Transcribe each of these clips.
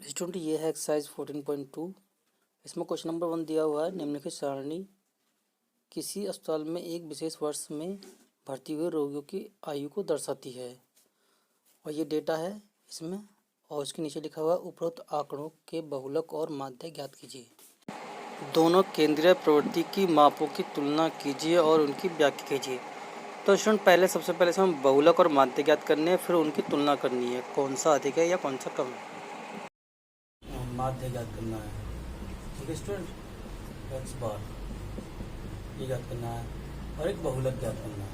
Student ये है exercise 14.2। इसमें क्वेश्चन नंबर 1 दिया हुआ है। निम्नलिखित सारणी किसी अस्पताल में एक विशेष वर्ष में भर्ती हुए रोगियों की आयु को दर्शाती है और ये डेटा है इसमें। और उसके नीचे लिखा हुआ उपरोक्त आंकड़ों के बहुलक और माध्य ज्ञात कीजिए। दोनों केंद्रीय प्रवृत्ति की मापों की तुलना कीजिए और उनकी व्याख्या कीजिए। तो स्टूडेंट सबसे पहले से हम बहुलक और माध्य ज्ञात करने हैं, फिर उनकी तुलना करनी है, कौन सा अधिक है या कौन सा कम है। माध्य ज्ञात करना है, ठीक है स्टूडेंट। एक्स बार ये ज्ञात करना है और एक बहुलक ज्ञात करना है,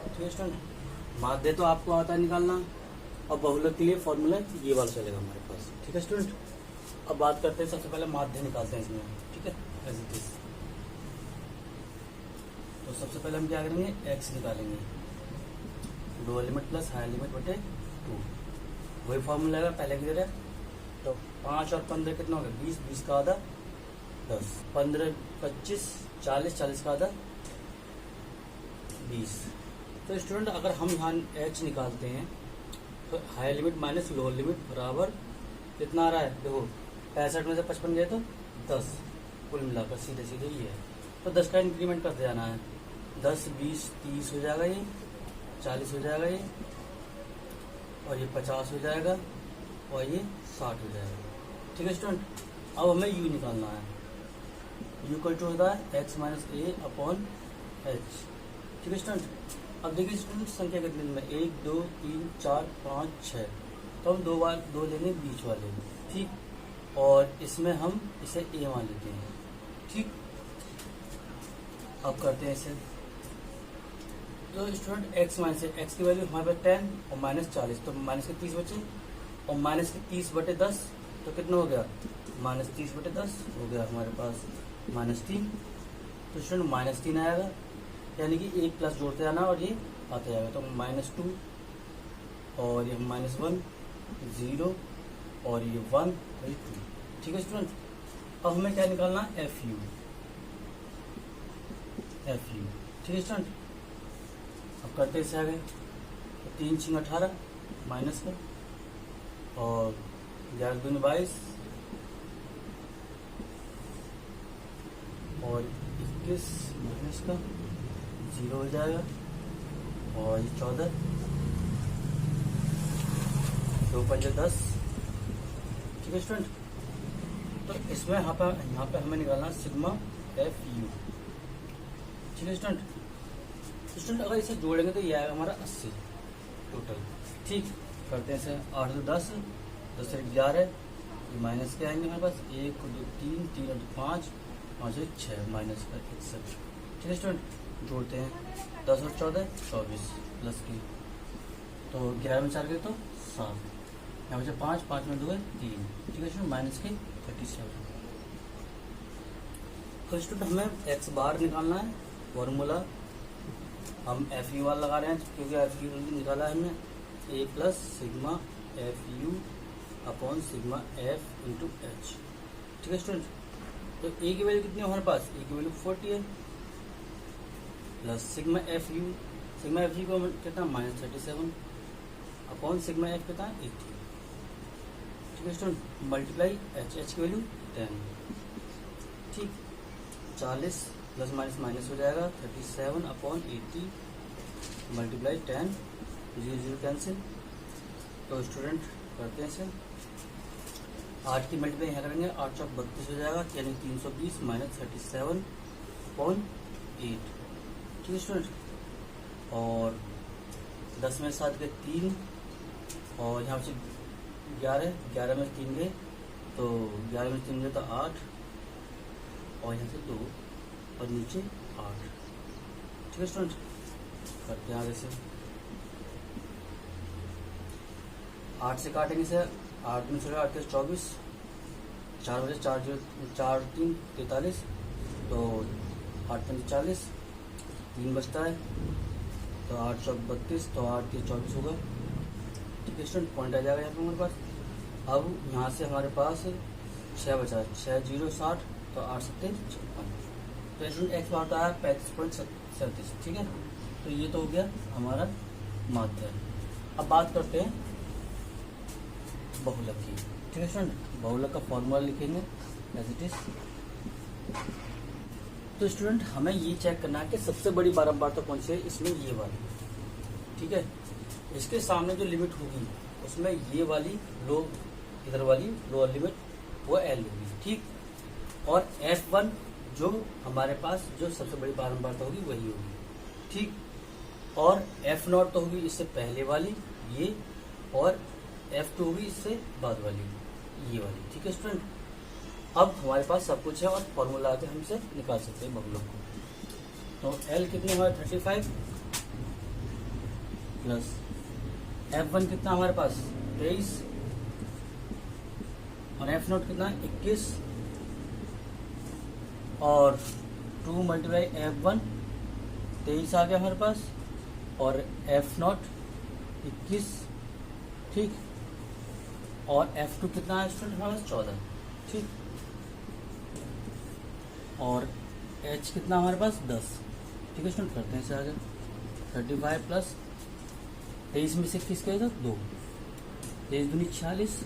ठीक है स्टूडेंट। माध्य तो आपको आता है निकालना और बहुलक के लिए फॉर्मूला ये वाला चलेगा हमारे पास, ठीक है स्टूडेंट। अब बात करते हैं, सबसे पहले माध्य निकालते हैं इसमें, ठीक है, एज इट इज। तो सबसे पहले हम क्या करेंगे, एक्स निकालेंगे, lower limit plus higher limit बटे 2, वही फॉर्मूला आएगा पहले की तरह। तो 5 और 15 कितना हो गया, 20, 20 का आधा 10, 15, 25, 40, 40 का आधा 20। तो स्टूडेंट अगर हम यहाँ एच निकालते हैं तो higher limit minus lower limit बराबर कितना आ रहा है, देखो 65 में से 55 गए तो 10, कुल मिलाकर सीधे सीधे ये है। तो 10 का इंक्रीमेंट करते जाना है, 10, 20, 30 हो जाएगा, ये 40 हो जाएगा, ये और ये 50 हो जाएगा और ये 60 हो जाएगा, ठीक है स्टूडेंट। अब हमें u निकालना है, u इक्वल टू होता है x माइनस ए अपॉन एच, ठीक है स्टूडेंट। अब देखिए स्टूडेंट संख्या कितने में, 1, 2, 3, 4, 5, 6, तो हम दो लेंगे बीच वाले, ठीक, और इसमें हम इसे a मान लेते हैं, ठीक। अब करते हैं इसे, तो स्टूडेंट x माइनस एक्स की वैल्यू हमारे पास 10 और माइनस 40, तो माइनस के 30 बचे और माइनस के 30 बटे 10 तो कितना हो गया, माइनस 30 बटे 10 हो गया हमारे पास -3। तो स्टूडेंट -3 आएगा, यानी कि एक प्लस जोड़ते जाना और ये आते जाएगा, तो -2 और ये -1 0 और ये 1 और ये 2, ठीक है स्टूडेंट। अब हमें क्या निकालना, एफ यू, ठीक है स्टूडेंट। अब करते इसे आगे, तो 3 6 18 माइनस का और 11 दूनी 22 और 21 माइनस का 0 हो जाएगा और ये 14, 2 5 10, ठीक है स्टूडेंट। तो इसमें यहाँ पे हमें निकालना सिग्मा एफ यू, ठीक है स्टूडेंट। स्टूडेंट अगर इसे जोड़ेंगे तो ये आएगा हमारा 80 टोटल, ठीक। करते हैं इसे, 8 2 10, 10 से 11, माइनस के आएंगे हमारे पास 1 2 3, 3 और 2 5, 5 से 6 माइनस का 61, ठीक है स्टूडेंट। जोड़ते हैं 10 और 14 24 प्लस की, तो 11 में 4 गए तो 7, यहाँ बचे 5, 5 में 2 है 3, ठीक है स्टूडेंट, माइनस के 37। तो स्टूडेंट हमें एक्स बार निकालना है, फॉर्मूला हम एफ यू वाला लगा रहे हैं क्योंकि एफ यू निकाला है हमने, A plus sigma F U upon sigma F into H, ठीक है स्टूडेंट। तो ए की वैल्यू कितनी है हमारे पास, ए की वैल्यू 40 है, प्लस सिग्मा एफ यू को कितना -37 अपॉन सिग्मा एफ कितना 80, ठीक है स्टूडेंट। मल्टीप्लाई एच की वैल्यू 10, ठीक, 40 प्लस माइनस माइनस हो जाएगा 37 अपॉन 80 मल्टीप्लाई 10, 0 0 कैंसिल। तो स्टूडेंट करते हैं इसे, 8 की मल्टीप्लाई यहाँ करेंगे, 8 चौक 32 हो जाएगा, यानी 320 माइनस 37 अपॉन 8, ठीक है स्टूडेंट। और 10 में 7 के 3 और यहाँ से 11 में 3 गए तो 11 में 3 गए तो 8 और यहाँ से 2 और नीचे 8, ठीक है स्टूडेंट। करते हैं आगे से, 8 से काटेंगे से, 8 में से 8 24, 4 बजे 4 3 43, तो 8 5 40, 3 बचता है, तो 8 चौक 32, तो 8 3 24 होगा, ठीक है स्टूडेंट। पॉइंट आ जाएगा यहाँ पे हमारे पास। अब यहाँ से हमारे पास 6 बचा, 6 0 60, तो 8 7 56, तो स्टूडेंट एक्स बार आता है 35.37, ठीक है। तो ये तो हो गया हमारा माध्य। अब बात करते हैं बहुलक की। ठीक है स्टूडेंट, बहुलक का फॉर्मूला लिखेंगे एज इट इज। तो स्टूडेंट हमें ये चेक करना है कि सबसे बड़ी बारंबारता कौन सी है, इसमें ये वाली। ठीक है, इसके सामने जो लिमिट होगी उसमें ये वाली लो, इधर वाली लोअर लिमिट वो एल होगी। ठीक, और F1 जो हमारे पास जो सबसे बड़ी बारंबारता होगी वही होगी। ठीक, और F0 तो होगी इससे पहले वाली ये, और F2 होगी इससे बाद वाली ये वाली। ठीक है स्टूडेंट, अब हमारे पास सब कुछ है और फॉर्मूला आके हम इसे निकाल सकते हैं बहुलक को। तो L कितने हमारे 35 प्लस F1 कितना हमारे पास 23 और F0 कितना 21 और 2 मल्टीप्लाई F1 23 आ गया हमारे पास और F0 21। ठीक, और F2 कितना है स्टूडेंट हमारे पास 14। ठीक, और H कितना हमारे पास 10। ठीक है स्टूडेंट, करते हैं इसे आगे। 35 प्लस 23 में से 21 क्या 2, 23 दूनी 46।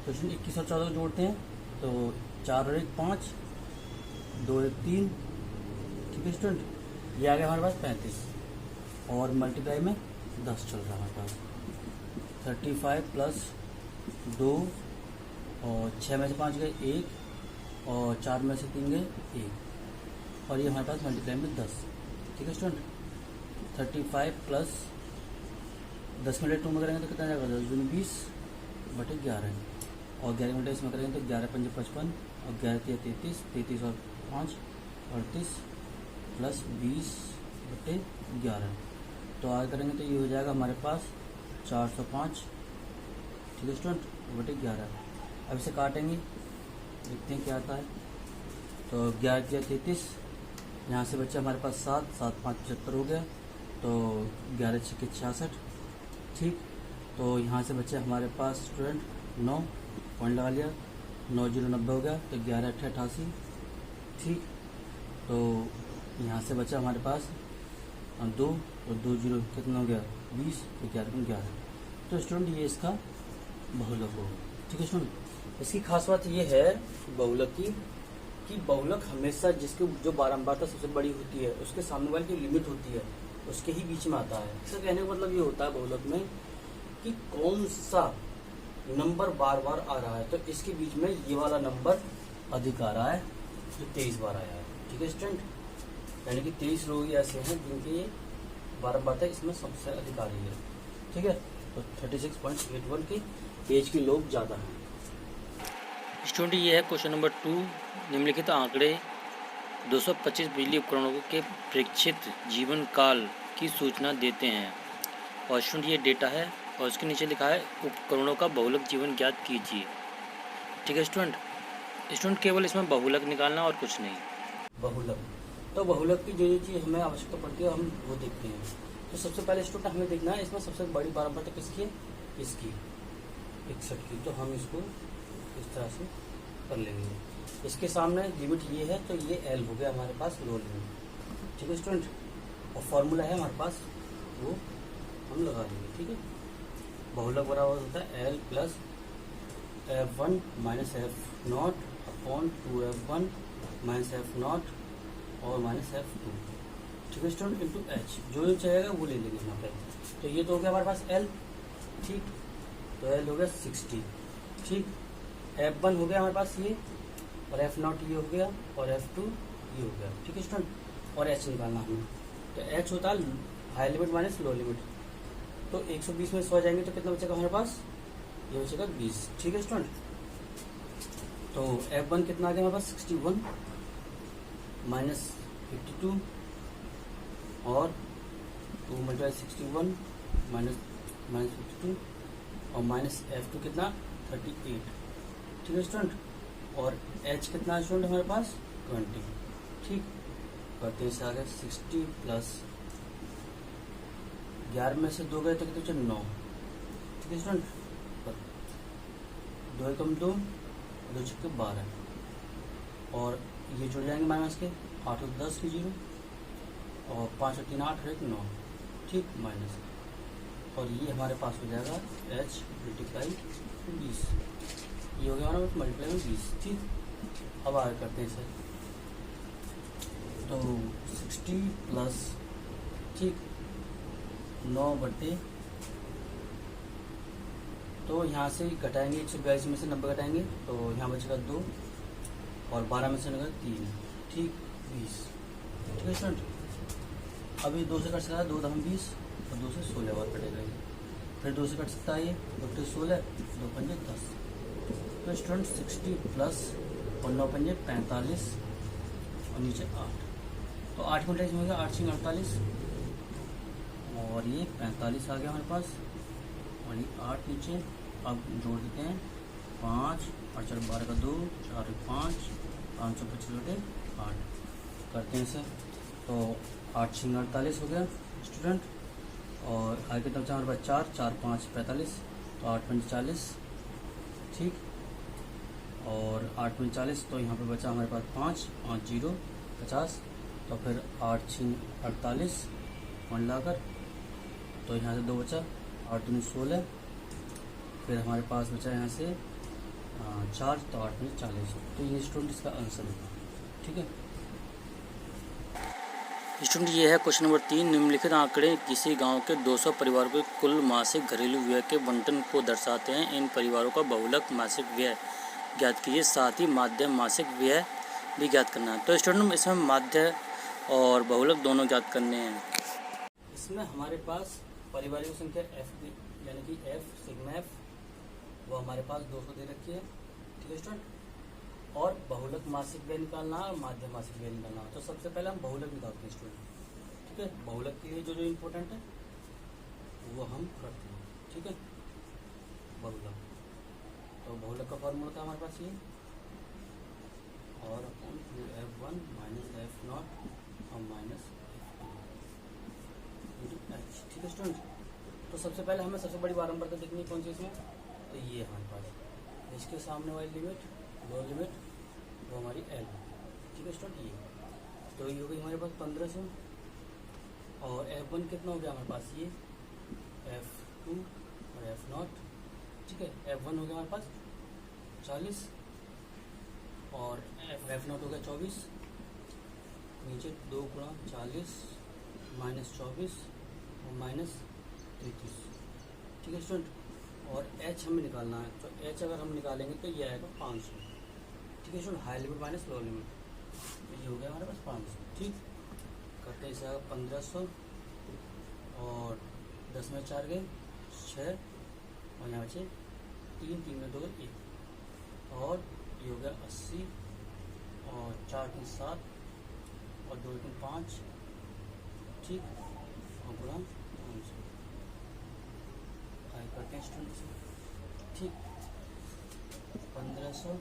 तो स्टूडेंट 21 और 14 को जोड़ते हैं तो 4 और 1 5, 2 और 1 3। ठीक है स्टूडेंट, ये आ गया हमारे पास 35 और मल्टीप्लाई में 10 चल रहा है हमारे पास। 35 प्लस 2 और 6 में से 5 गए 1 और 4 में से 3 गए 1 और ये हमारे पास मल्टीप्लाई में 10। ठीक है स्टूडेंट, 35 प्लस 10 में 2 में करेंगे तो कितना जाएगा 10 दूनी 20 बटे 11 और 11 मिनट इसमें करेंगे तो 11 पंजे 55 और 11 तिया 33, 33 और 5 38 प्लस 20 बटे 11। तो आगे करेंगे तो ये हो जाएगा हमारे पास 405। ठीक है स्टूडेंट, बटे 11। अब इसे काटेंगे, देखते हैं क्या आता है। तो 11 तिया 33, यहाँ से बच्चा हमारे पास 7, 7 5 75 हो गया, तो 11 छक्के 66। ठीक, तो यहाँ से बच्चे हमारे पास स्टूडेंट 9 पॉइंट लगा लिया, 9 0 90 हो गया, तो 11 8 88। ठीक, तो यहाँ से बचा हमारे पास 2 और 2 0 कितना हो गया 20, तो 11 तो स्टूडेंट ये इसका बहुलक होगा। ठीक है स्टूडेंट, इसकी खास बात ये है बहुलक की कि बहुलक हमेशा जिसकी जो बारंबारता सबसे बड़ी होती है उसके सामने वाली की लिमिट होती है उसके ही बीच में आता है। इसका कहने का मतलब ये होता है बहुलक में कि कौन सा नंबर बार बार आ रहा है, तो इसके बीच में ये वाला नंबर अधिक आ रहा है जो 23 बार आया है। ठीक है स्टूडेंट, यानी कि 23 लोग ऐसे हैं जिनकी ये बारंबारता इसमें सबसे अधिक आ रही है। ठीक है, तो 36.81 की एज के लोग ज़्यादा हैं। स्टूडेंट ये है क्वेश्चन नंबर 2। निम्नलिखित आंकड़े 225 बिजली उपकरणों के प्रेक्षित जीवन काल की सूचना देते हैं। और स्टूडेंट ये डेटा है और उसके नीचे लिखा है उपकरणों का बहुलक जीवन ज्ञात कीजिए। ठीक है स्टूडेंट केवल इसमें बहुलक निकालना और कुछ नहीं। बहुलक, तो बहुलक की जो चीज़ हमें आवश्यकता पड़ती है हम वो देखते हैं। तो सबसे पहले स्टूडेंट हमें देखना है इसमें सबसे बड़ी बारंबारता किसकी है, इसकी 61 की। तो हम इसको इस तरह से कर लेंगे। इसके सामने लिमिट ये है तो ये L हो गया हमारे पास लो लिमिट। ठीक है स्टूडेंट, और फॉर्मूला है हमारे पास वो हम लगा देंगे। ठीक है, बहुलक बराबर होता है L plus F1 minus F0 upon 2F1 minus F0 और माइनस F2। ठीक है स्टूडेंट, इंटू H जो चाहेगा वो ले लेंगे यहाँ पे। तो ये तो हो गया हमारे पास L। ठीक, तो L हो गया 60। ठीक, F1 हो गया हमारे पास ये और F0 ये हो गया और F2 ये हो गया। ठीक है स्टूडेंट, और H निकालना हमें। तो H होता है high limit minus low limit. तो 120 में 100 जाएंगे तो कितना बचेगा हमारे पास, ये बचेगा 20। ठीक है स्टूडेंट, तो F1 कितना आ गया हमारे पास 61 माइनस 52 और 2 मल्टीप्लाई 61 माइनस 52 और माइनस F2 कितना 38। ठीक है स्टूडेंट, और H कितना है स्टूडेंट हमारे पास 20। ठीक, करते हैं इसे आगे 60 प्लस 11 में से 2 गए तो कितने 9। ठीक है स्टूडेंट, 2 एकम 2 2 छक्के 12 और ये जुड़ जाएंगे माइनस के 8 और 10 की 0 और 5 और 3 8 और 1 9। ठीक, माइनस और ये हमारे पास हो जाएगा h मल्टीप्लाई 20, ये हो गया हमारा मल्टीप्लाई में 20। ठीक, अब आगे करते हैं इसे। तो 60 प्लस, ठीक, 9 बटे, तो यहाँ से घटाएंगे 142 में से 90 घटाएंगे तो यहाँ बचेगा 2 और 12 में से निकल 3, ठीक, 20। ठीक है स्टूडेंट, अभी 2 से कट सकता है, 2 दम 20 और 2 से 16 बार कटेगा ये, फिर 2 से कट सकता है ये, 2 से 16, 2 पंजे 10। तो स्टूडेंट 60 प्लस और 9 पंजे 45 और नीचे 8, तो 8 मिनट में हो गया, 8 6 48 और ये 45 आ गया हमारे पास, और ये 8 नीचे। अब जोड़ देते हैं 5 और 4 12 का 2, 4 5, 525 बटे 8 करते हैं इसे। तो 8 6 48 हो गया स्टूडेंट, और आगे तब हमारे पास 4 4 5 45, तो 8 5 40, ठीक, और 8 5 40, तो यहाँ पे बचा हमारे पास 5 5 0 50, तो फिर 8 6 48 वन लाकर, तो यहाँ से 2 बचा, 8 दूनी 16, फिर हमारे पास बचा यहाँ से 4, तो 8 में 40, तो ये स्टूडेंट इसका आंसर होगा। ठीक है स्टूडेंट, ये है क्वेश्चन नंबर 3। निम्नलिखित आंकड़े किसी गांव के 200 परिवारों के कुल मासिक घरेलू व्यय के बंटन को दर्शाते हैं। इन परिवारों का बहुलक मासिक व्यय ज्ञात कीजिए, साथ ही माध्य मासिक व्यय भी ज्ञात करना है। तो स्टूडेंट, इसमें माध्य और बहुलक दोनों ज्ञात करने हैं। इसमें हमारे पास परिवारों की संख्या f यानी कि f सिग्मा f वो हमारे पास 200 दे रखी है। ठीक है स्टूडेंट, और बहुलक मासिक व्यय निकालना है और माध्य मासिक व्यय निकालना है। तो सबसे पहले हम बहुलक निकालते हैं स्टूडेंट। ठीक है, बहुलक के लिए जो जो इम्पोर्टेंट है वो हम करते हैं। ठीक है, बहुलक, तो बहुलक का फॉर्मूला था हमारे पास ये, और अपॉन 2f1 माइनस f0 और माइनस f2। ठीक है स्टूडेंट, तो सबसे पहले हमें सबसे बड़ी बारंबारता देखनी है कौन सी इसमें, तो ये हमारे पास इसके सामने वाली लिमिट, लोअर लिमिट, वो हमारी L। ठीक है स्टूडेंट, ये तो ये हो गई हमारे पास 1500, और f1 कितना हो गया हमारे पास, ये f2 और f0। ठीक है, f1 हो गया हमारे पास 40 और f0 हो गया 24, नीचे 2 गुणा 40 माइनस 24 और माइनस 33। ठीक है स्टूडेंट, और h हमें निकालना है, तो h अगर हम निकालेंगे तो ये आएगा 500। ठीक है student, high limit minus low limit, तो ये हो गया हमारे पास 500। ठीक, करते इसे आएगा 1500 और 10 में 4 गए 6 और यहाँ बचे 3 3 में 2 1, और ये हो गया 80 और 4 3 7 और 2 3 5। ठीक, और गुणा 500 करते हैं स्टूडेंट से। ठीक, 1500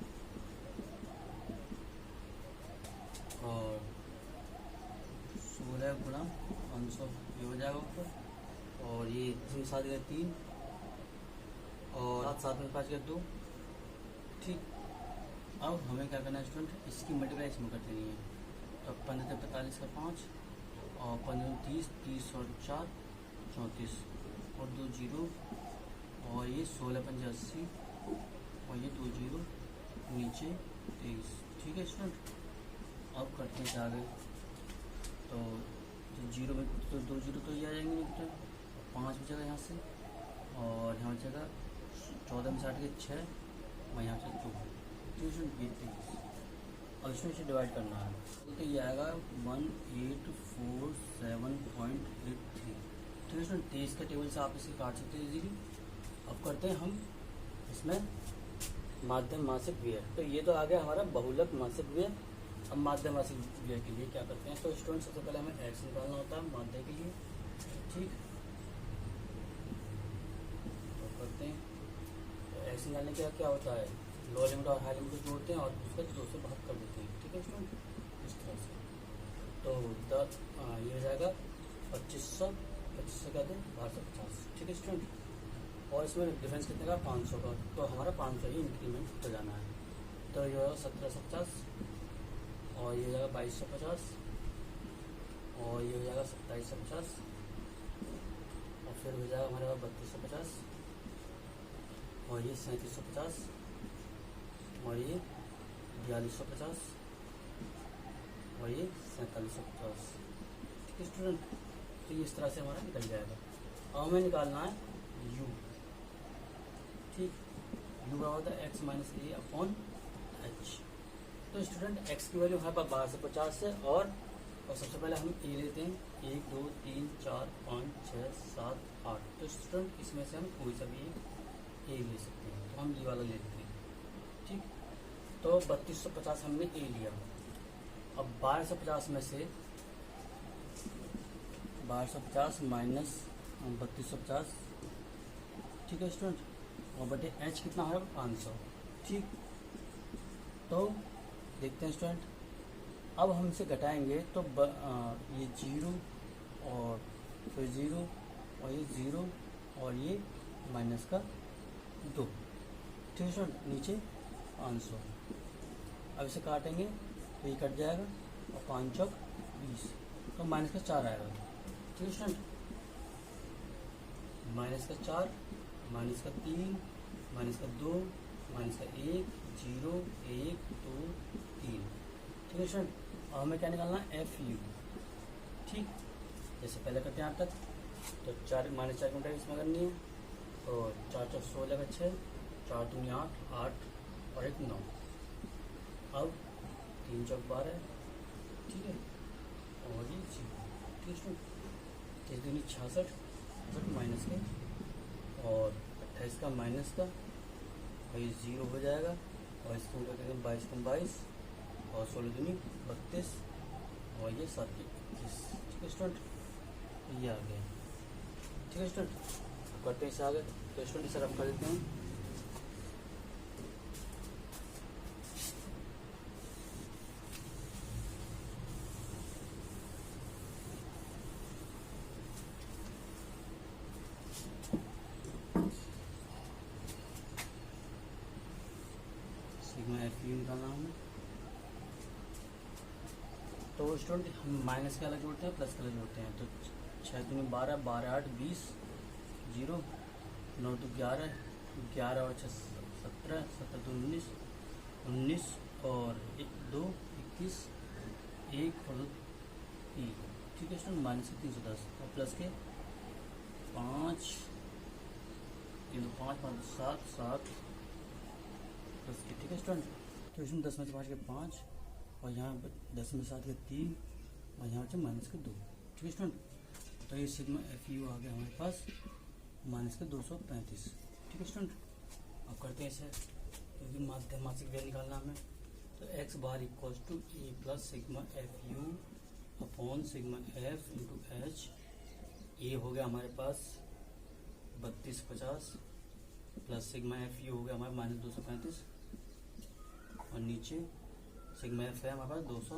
और 16 गुणा 500, ये हो जाएगा ऊपर, और ये 3 7 गए 3 और 7 7 में 5 गए 2। ठीक, अब हमें क्या करना है स्टूडेंट, इसकी मल्टीप्लाई इसमें कर देनी है। तो 15 से 45 का 5 और 15 30 30 और 4 34 और 2 0, और ये 16 पंजे 80 और ये 2 0 नीचे 23। ठीक है स्टूडेंट, अब करते हैं आगे, तो जीरो में तो 2 0 तो ये आ जाएंगे नहीं बेटा, 5 बचेगा यहाँ से, और यहाँ बचेगा 14 में 60 के 6 और यहाँ से 2। ठीक है स्टूडेंट, ये 23, और इसमें इसे डिवाइड करना है, तो ये आएगा 1847.83। ठीक है स्टूडेंट, 23 का टेबल से आप इसे काट सकते हैं इजीली। अब करते हैं हम इसमें माध्यम मासिक व्यय। तो ये तो आ गया हमारा बहुलक मासिक व्यय। अब माध्यम मासिक व्यय के लिए क्या करते हैं, तो स्टूडेंट सबसे पहले हमें x निकालना होता है माध्य के लिए। ठीक, तो करते हैं, तो x निकालने के क्या होता है, लो लिमिट और हाई लिमिट को जोड़ते हैं और उसका 2 से भाग कर देते हैं। ठीक है स्टूडेंट, इस तरह से, तो ये हो जाएगा 2500, 2500 क्या दें 1250। ठीक है स्टूडेंट, और इसमें डिफरेंस कितने का 500 का, तो हमारा 500 ही इंक्रीमेंट हो जाना है। तो ये होगा 1750 और ये हो जाएगा 2250 और ये हो जाएगा 2750 और फिर हो जाएगा हमारे पास 3250 और ये 3750 और ये 4250 और ये 4750। ठीक है स्टूडेंट, तो ये इस तरह से हमारा निकल जाएगा। अब हमें निकालना है u। ठीक, u का होता है x माइनस ए अपॉन एच। तो स्टूडेंट x की वैल्यू हमारे पास 12 से 50 है और सबसे पहले हम a लेते हैं 1 2 3 4 5 6 7 8। तो स्टूडेंट इसमें से हम कोई सा भी a ले सकते हैं, तो हम ये वाला ले लेते हैं। ठीक, तो 3250 हमने a लिया। अब 1250 में से 1250 माइनस 3250, ठीक है स्टूडेंट, और बटे एच कितना है 500। ठीक, तो देखते हैं स्टूडेंट, अब हम इसे घटाएंगे तो ये 0 और फिर 0 और ये 0 और ये माइनस का 2। ठीक है स्टूडेंट, नीचे 500। अब इसे काटेंगे तो ये कट जाएगा और 5 चौक 20, तो माइनस का 4 आएगा। ठीक है स्टूडेंट, माइनस का 4, माइनस का 3, माइनस का 2, माइनस का 1, 0, 1, 2, 3। ठीक है स्टूडेंट, अब हमें क्या निकालना है एफ यू। ठीक, जैसे पहले करते हैं यहाँ तक, तो 4 माइनस 4 की इसमें करनी है, तो 4 चौक 16 का 6, 4 दूनी 8, 8 और 1 9। अब 3 चौक 12, ठीक है, और ये 0। ठीक है स्टूडेंट, 3 दूनी 66 माइनस के और 28 का माइनस का और ये 0 हो जाएगा और इसको उल्टा करेंगे 22 कम 22 और 16 दूनी 32 और ये 7 की 21। ठीक है स्टूडेंट, ये आ गया। ठीक है स्टूडेंट, करते हैं इसे आगे। तो स्टूडेंट इसे हम कर देते हैं। सिग्मा एफ यू निकालना हमें, तो स्टूडेंट हम माइनस के अलग जोड़ते हैं, प्लस के अलग जोड़ते हैं। तो 6 दूनी 12, 12 8 20, 0 9 2 11, 11 और 6 17, 17 2 19, 19 और 1 2 21, 1 और 2 3। ठीक है स्टूडेंट, माइनस के 310 और प्लस के 5 3 5 5 7 7 प्लस के। ठीक है स्टूडेंट, तो इसमें 10 में से 5 के 5 और यहाँ 10 में 7 के 3 और यहाँ से माइनस के 2। ठीक है स्टूडेंट, तो ये सिग्मा एफ यू आ गया हमारे पास माइनस के 235। ठीक है स्टूडेंट, अब करते हैं इसे, क्योंकि मासिक व्यय निकालना हमें। तो X bar equals to A plus sigma F U upon sigma F into H. A हो गया हमारे पास 3250 प्लस सिग्मा एफ यू हो गया हमारे माइनस 235 और नीचे सिग्मा एफ है हमारे पास 200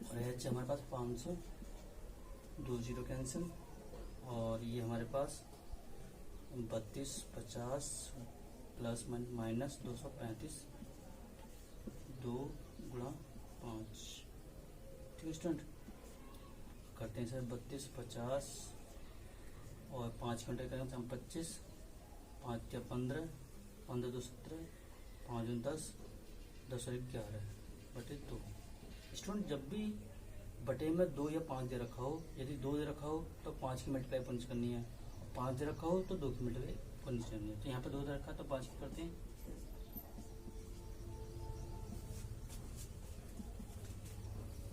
और एच है हमारे पास 500, 2 0 कैंसिल और ये हमारे पास 3250 प्लस माइनस 235 2 गुणा 5। ठीक है स्टूडेंट, करते हैं सर 3250 और 5 घंटे करेंगे हम 25, 5 या 15, 15 2 17, 5 10, 10 और 11 बटे 2। स्टूडेंट, जब भी बटे में 2 या 5 दे रखा हो, यदि 2 दे रखा हो तो 5 की मल्टीप्लाई पंच करनी है, 5 दे रखा हो तो 2 की मल्टीप्लाई पंच करनी है। तो यहाँ पे 2 दे रखा तो 5 की करते हैं।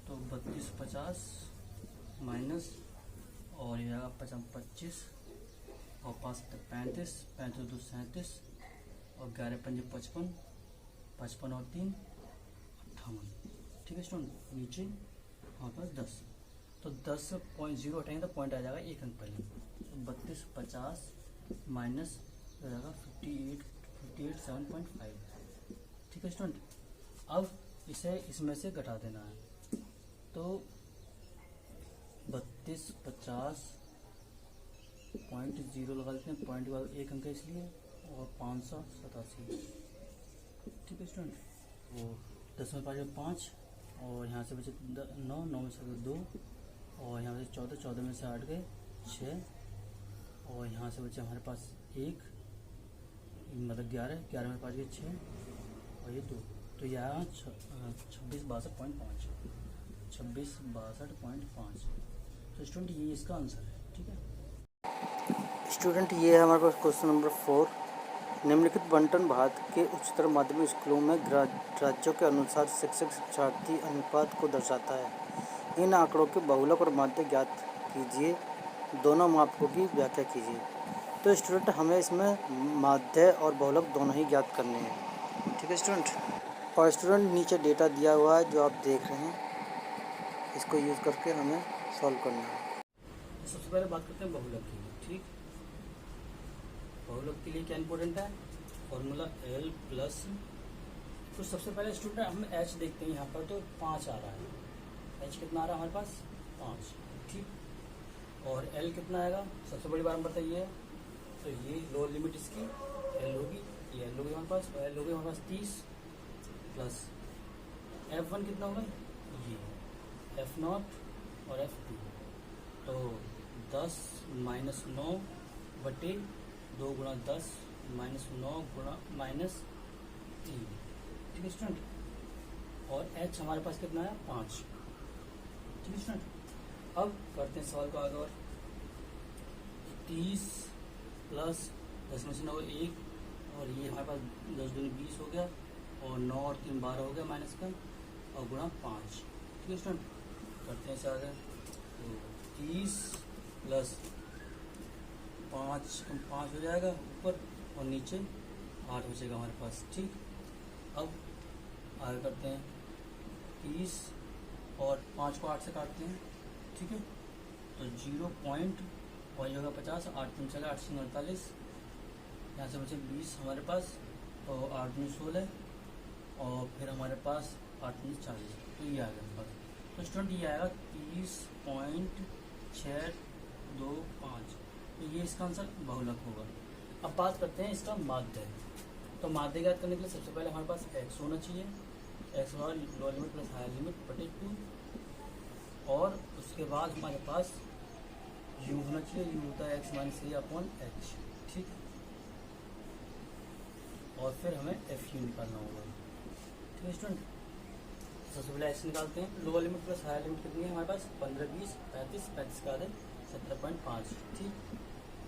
तो 3250 माइनस और ये आएगा 25 और 5 35, 35 2 37 और 11 5 55, 55 और 3 58। ठीक है स्टूडेंट, नीचे हमारे पास 10, तो 10.0 हटाएंगे तो पॉइंट आ जाएगा 1 अंक पहले। तो 3250 माइनस हो जाएगा 58.7.5। ठीक है स्टूडेंट, अब इसे इसमें से घटा देना है। तो 3250.0 लगा देते हैं, पॉइंट के बाद 1 अंक है इसलिए, और 587। ठीक है स्टूडेंट, वो 10 में 5 5 और यहाँ से बचे 9, 9 में से 2 और यहाँ से 14, 14 में से 8 गए 6 और यहाँ से बचे हमारे पास 1, मतलब 11, 11 में 5 गए 6 और ये 2, तो यहाँ 2662.5, 2662.5। तो स्टूडेंट ये इसका आंसर है। ठीक है स्टूडेंट, ये है हमारे पास क्वेश्चन नंबर 4। निम्नलिखित बंटन भारत के उच्चतर माध्यमिक स्कूलों में राज्यों के अनुसार शिक्षक शिक्षार्थी अनुपात को दर्शाता है। इन आंकड़ों के बहुलक और माध्य ज्ञात कीजिए। दोनों मापकों की व्याख्या कीजिए। तो स्टूडेंट, हमें इसमें माध्य और बहुलक दोनों ही ज्ञात करने हैं। ठीक है स्टूडेंट, और स्टूडेंट नीचे डेटा दिया हुआ है जो आप देख रहे हैं, इसको यूज़ करके हमें सॉल्व करना है। सबसे पहले बात करते हैं बहुलक की। ठीक, बहुलक के लिए क्या इंपॉर्टेंट है? Formula L plus. तो सबसे पहले स्टूडेंट हम H देखते हैं। यहाँ पर तो 5 आ रहा है। H कितना आ रहा है हमारे पास? 5। ठीक, और L कितना आएगा? सबसे बड़ी बात हम बताइए। तो ये लोअर लिमिट इसकी L होगी, ये L होगी हमारे पास, और L होगी हमारे पास 30 प्लस F1 कितना होगा? ये F0 और F2। तो 10 माइनस 9 बटे 2 गुणा 10 माइनस 9 गुणा माइनस 3। ठीक है स्टूडेंट, और H हमारे पास कितना है? 5। ठीक है स्टूडेंट, अब करते हैं सवाल को आगे। और 30 प्लस 10 में से 9 1, और ये हमारे पास 10 दूनी 20 हो गया, और 9 और 3 12 हो गया माइनस का, और गुणा 5। ठीक है स्टूडेंट, करते हैं इसे आगे। तो 30 प्लस 5 हो जाएगा ऊपर, और नीचे 8 बचेगा हमारे पास। ठीक, अब आगे करते हैं। 30 और 5 को 8 से काटते हैं। ठीक है, तो 0 पॉइंट और होगा 50, 8 3 चला 8 3 48, यहाँ से बचे 20 हमारे पास, तो 8 3 16, और फिर हमारे पास 8 3 40। तो ये आ गया हमारे पास। तो स्टूडेंट ये आएगा 30.625। तो ये इसका आंसर बहुलक होगा। अब बात करते हैं इसका माध्य। तो माध्य ज्ञात करने के लिए सबसे पहले हमारे पास x होना चाहिए, x हमारा lower limit plus higher limit बटे 2, और उसके बाद हमारे पास u होना चाहिए। u होता है x minus a upon h। ठीक, और फिर हमें fu निकालना होगा। ठीक है स्टूडेंट, सबसे पहले x निकालते हैं। Lower limit plus higher limit कितनी है हमारे पास? 15 20 35 35 का आधे 17.5। ठीक,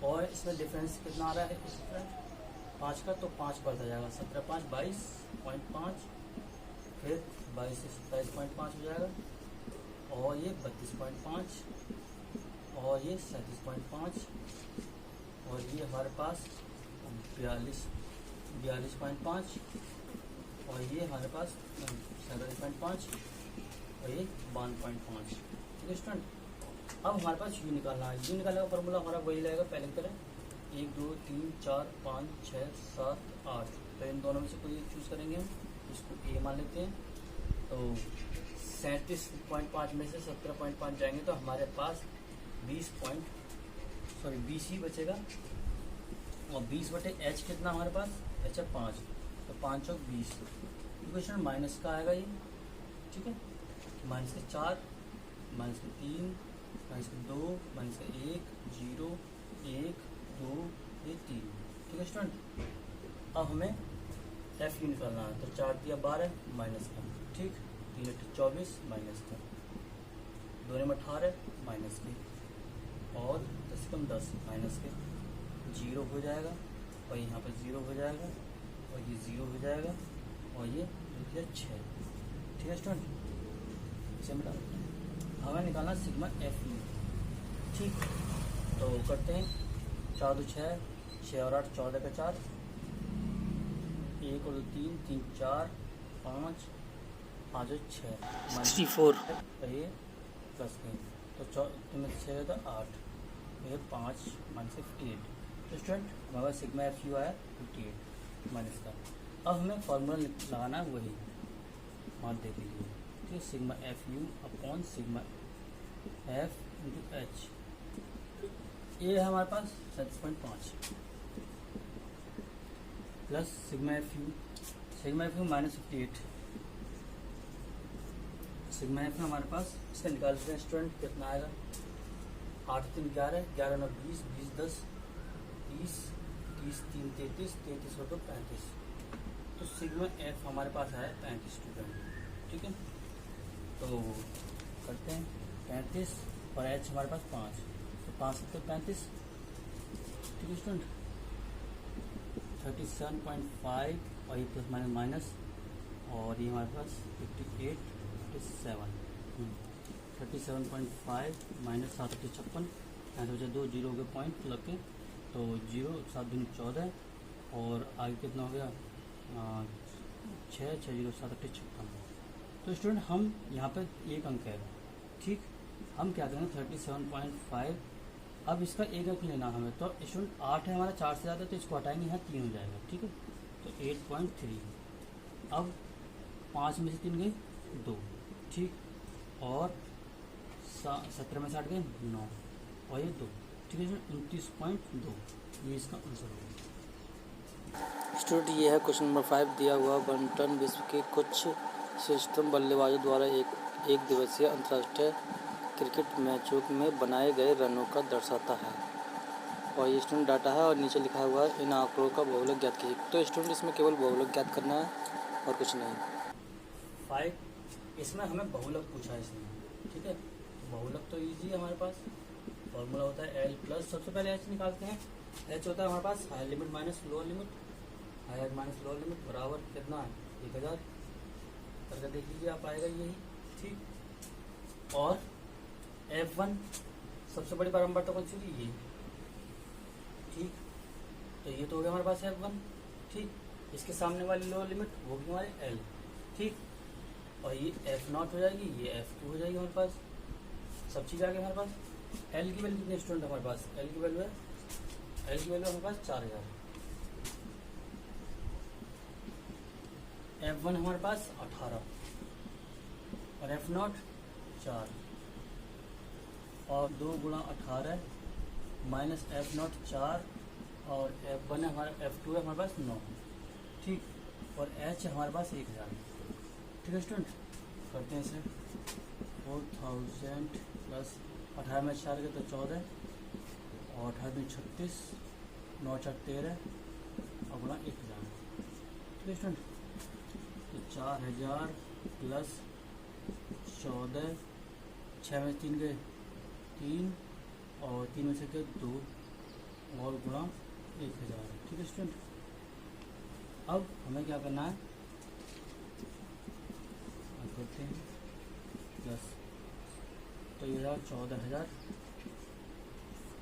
और इसमें डिफरेंस कितना आ रहा है स्टूडेंट? 5 का, तो 5 बढ़ता जाएगा। 17 5 22.5, फिर 22 से 27.5 हो जाएगा, और ये 32.5, और ये 37.5, और ये हमारे पास 42.5, और ये हमारे पास 7.5, और ये 52.5। ठीक है स्टूडेंट, अब हमारे पास u निकालना है। u निकालने का फॉर्मूला हमारा वही रहेगा पहले की तरह। 1 2 3 4 5 6 7 8। तो इन दोनों में से कोई एक चूज़ करेंगे हम, इसको a मान लेते हैं। तो 37.5 में से 17.5 जाएंगे, तो हमारे पास 20 ही बचेगा, और 20 बटे h कितना हमारे पास? h है 5, तो 5 और 20। इक्वेशन माइनस का आएगा ये। ठीक है, माइनस के 4, माइनस के 3, माइनस के 2, माइनस के 1 0 1 2 ये 3। ठीक है स्टूडेंट, अब हमें F निकालना है। तो 4 दिया 12 माइनस का, ठीक, 3 8 24 माइनस का, 2 में 18 माइनस के, और 10 कम 10 माइनस के, 0 हो जाएगा, और यहाँ पर 0 हो जाएगा, और ये 0 हो जाएगा, और ये 6। ठीक है स्टूडेंट, इसे मिटा हमें निकालना सिग्मा Fu। ठीक, तो करते हैं। 4 2 6, 6 और 8 14 का 4, 1 और 2 3 3 4 5 5 और 6 64 ये प्लस में, तो 6 तो 8, ये 5 माइनस 58। तो स्टूडेंट हमारा सिग्मा Fu आया 58 माइनस का। अब हमें फॉर्मूला लगाना है वही माध्य के लिए। ठीक, sigma Fu upon sigma F into H। ये है हमारे पास 37.5 plus sigma Fu minus 58। Sigma F हमारे पास, इसका निकालते हैं स्टूडेंट, कितना आएगा? 8 3 11, 11 9 20 20 10 30, 30 3 33, 33 और 2 35। तो सिग्मा एफ हमारे पास है 35 स्टूडेंट। ठीक है, तो करते हैं 35 और एच हमारे पास 5, तो 5 7 35। ठीक है स्टूडेंट, 37.5 और ये प्लस माइनस माइनस, और ये हमारे पास 58 57 37.5 माइनस 7 56, यहाँ से बचे 2 जीरो के पॉइंट लग के, तो 0 7 दूनी 14, और आगे कितना हो गया 6 6 0 7 56। तो स्टूडेंट हम यहाँ पे एक अंक है। ठीक, हम क्या करेंगे 37.5, अब इसका एक अंक लेना हमें, तो स्टूडेंट 8 है हमारा, 4 से ज़्यादा, तो इसको हटाएंगे, यहाँ 3 हो जाएगा। ठीक है, तो 8.3। अब 5 में से 3 गए 2। ठीक, और 17 में से 8 गए 9, और ये 2। ठीक है, 29.2 ये इसका आंसर होगा। स्टूडेंट ये है क्वेश्चन नंबर 5 दिया हुआ बंटन विश्व के कुछ श्रेष्ठतम बल्लेबाजों द्वारा एक दिवसीय अंतर्राष्ट्रीय क्रिकेट मैचों में बनाए गए रनों का दर्शाता है, और ये स्टूडेंट डाटा है, और नीचे लिखा हुआ है इन आंकड़ों का बहुलक ज्ञात कीजिए। तो स्टूडेंट इसमें केवल बहुलक ज्ञात करना है और कुछ नहीं। 5 इसमें हमें बहुलक पूछा है इसमें। ठीक है, बहुलक तो इजी है, हमारे पास फॉर्मूला होता है एल प्लस, सबसे पहले एच निकालते हैं। एच होता है हमारे पास higher limit minus lower limit, higher minus lower limit बराबर कितना है 1000 करके देख लीजिए आप, आएगा यही। ठीक, और F1 सबसे बड़ी बारंबारता कौन सी होगी, ये। ठीक, तो ये तो हो गया हमारे पास F1। ठीक, इसके सामने वाली लोअर लिमिट वो भी हमारे L। ठीक, और ये F0 हो जाएगी, ये F2 हो जाएगी हमारे पास, सब चीज़ आ गई हमारे पास। L की वैल्यू कितने स्टूडेंट हमारे पास, L की वैल्यू हमारे पास 4000। F1 हमारे पास 18 और F0 4, और 2 गुणा 18 माइनस F0 4, और F1 है हमारा, F2 है हमारे पास 9। ठीक, और H हमारे पास 1000। ठीक है स्टूडेंट, करते हैं इसे 4000 प्लस 18 में 4 गए तो 14, और 18 में 36, 9 4 13, और गुणा 1000। ठीक है स्टूडेंट, तो 4000 प्लस 14, 6 में 3 गए 3, और 3 में से गए 2, और गुणा 1000। ठीक है स्टूडेंट, अब हमें क्या करना है, करते हैं प्लस, तो ये 14,000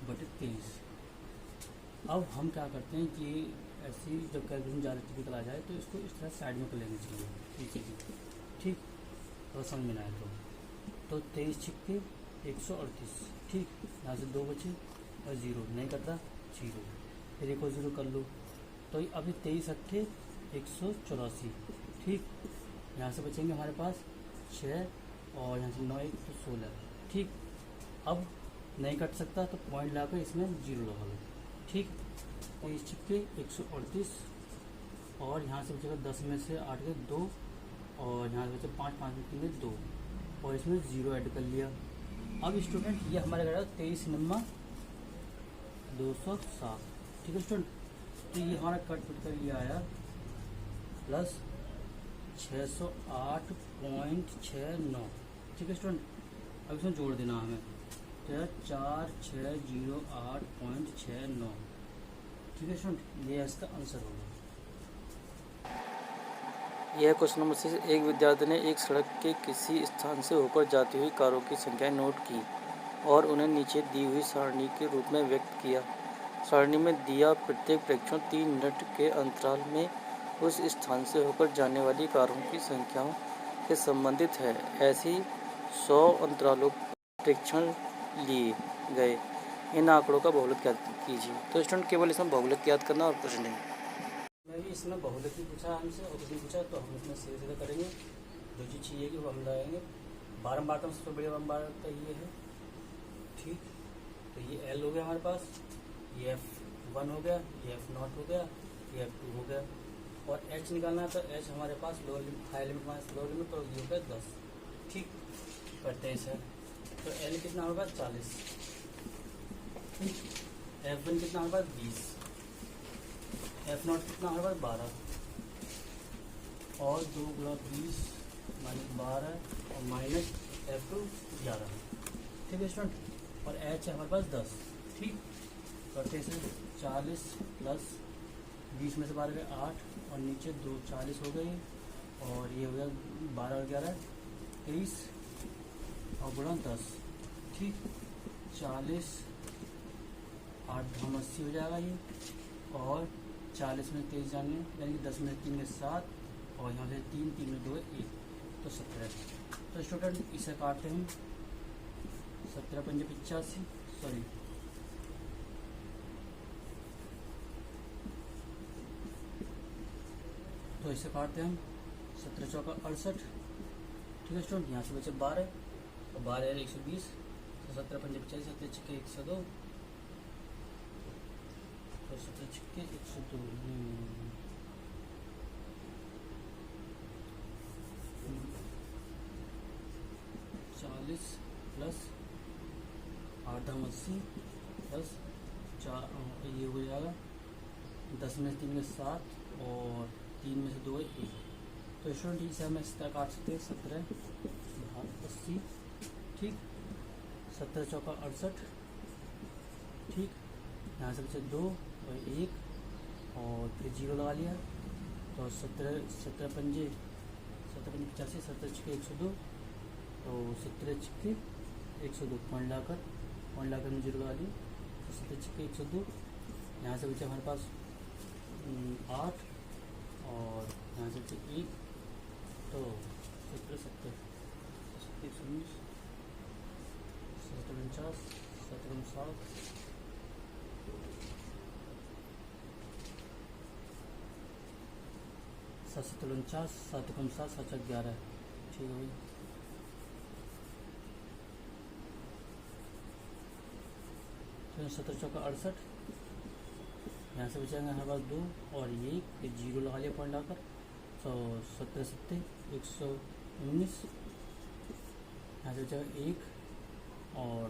बटे 23। अब हम क्या करते हैं कि ऐसी जब कैलकुलेशन ज़्यादा टिपिकल आ जाए तो इसको इस तरह साइड में कर लेना चाहिए पीछे की। ठीक, तो समझ में आए तो 23 छिक्के 138। ठीक, यहाँ से 2 बचे और 0 नहीं करता 0, फिर एक और 0 कर लो, तो अभी 23 अट्ठे 184। ठीक, यहाँ से बचेंगे हमारे पास 6, और यहाँ से 9 1 तो 16। ठीक, अब नहीं कट सकता तो पॉइंट लाकर इसमें 0 लगा लो। ठीक, 23 छिक्के 138, और यहाँ से बचेगा 10 में से 8 के 2, और यहाँ से बचे 5 5 में 3 में 2, और इसमें 0 ऐड कर लिया। अब स्टूडेंट ये हमारे घर 23 नंबर 207। ठीक है स्टूडेंट, तो ये हमारा कट पिट कर ये आया प्लस 608.69। ठीक है स्टूडेंट, अब इसमें जोड़ देना हमें, तो 4608.69। ठीक है स्टूडेंट, ये इसका आंसर होगा। यह क्वेश्चन नंबर 6, एक विद्यार्थी ने एक सड़क के किसी स्थान से होकर जाती हुई कारों की संख्या नोट की और उन्हें नीचे दी हुई सारणी के रूप में व्यक्त किया। सारणी में दिया प्रत्येक प्रेक्षण 3 मिनट के अंतराल में उस स्थान से होकर जाने वाली कारों की संख्याओं से संबंधित है। ऐसी 100 अंतरालों प्रेक्षण लिए गए। इन आंकड़ों का बहुलक ज्ञात कीजिए। तो स्टूडेंट केवल इसमें बहुलक ज्ञात करना और कुछ नहीं। मैं भी इसमें बहुलक ही पूछा हमसे और कुछ नहीं पूछा, तो हम इसमें सीधे सीधे करेंगे। जो चीज़ चाहिए कि वो हम लगाएंगे। बारंबारता में सबसे बड़ी बारंबारता ये है। ठीक, तो ये L हो गया हमारे पास, ये F1 हो गया, ये F0 हो गया, ये F2 हो गया, और H निकालना है तो H हमारे पास lower limit high limit minus lower limit, और ये हो गया 10। ठीक, करते हैं इसे, तो L कितना हमारे पास 40। ठीक, F1 कितना हमारे पास 20। एफ नॉट कितना हमारे पास 12 और 2 गुणा 20 माइनस 12 और माइनस F2 11। ठीक है स्टूडेंट, और एच है हमारे पास 10। ठीक, करते हैं इसे 40 प्लस 20 में से 12 गए 8 और नीचे 2 40 हो गई और ये हो गया 12 और 11 23 और गुणा 10। ठीक, 40 8 धाम 80 हो जाएगा ये, और 40 में 23 जाने यानी कि 10 में 3 में 7 और यहाँ से 3 में 2 1 तो 17। तो स्टूडेंट इसे काटते हैं 17 पंजे 85 सॉरी तो इसे काटते हैं हम 17 चौका 68। ठीक है स्टूडेंट, यहाँ से बचे 12 और 12 120 तो 17 पंजे 85 17 छिक्के 102 तो 17 छिक्के 102 40 प्लस 8 धाम 80 प्लस 4 ये हो जाएगा 10 में से 3 में 7 और 3 में से 2 1। तो स्टूडेंट इसे हम इस तरह काट सकते हैं 17 भाग 80। ठीक, 17 चौका 68। ठीक, यहाँ से बचे 2 और 1 और फिर 0 लगा लिया तो 17 पंजे 85 17 छिक्के 102 तो 17 छिक्के 102 पॉइंट लाकर में 0 लगा लिया तो 17 छिक्के 102। यहाँ से बचे हमारे पास 8 और यहाँ से बचे 1 तो 17 70 119 49 7 7 7 11। ठीक है भाई, तो 17 चौका 68। यहाँ से बचाएंगे हमारे पास 2 और 1 फिर 0 लगा लिया पॉइंट लाकर तो 17 70 119। यहाँ से बचाएगा 1 और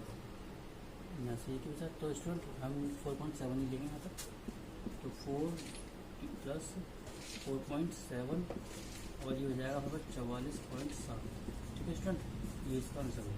यहाँ से 1 बचा तो स्टूडेंट हम 4.7 ही लेंगे यहाँ तक तो 4 प्लस 4.7 और ये हो जाएगा हमारे पास 44.7। ठीक है स्टूडेंट, ये इसका आंसर है।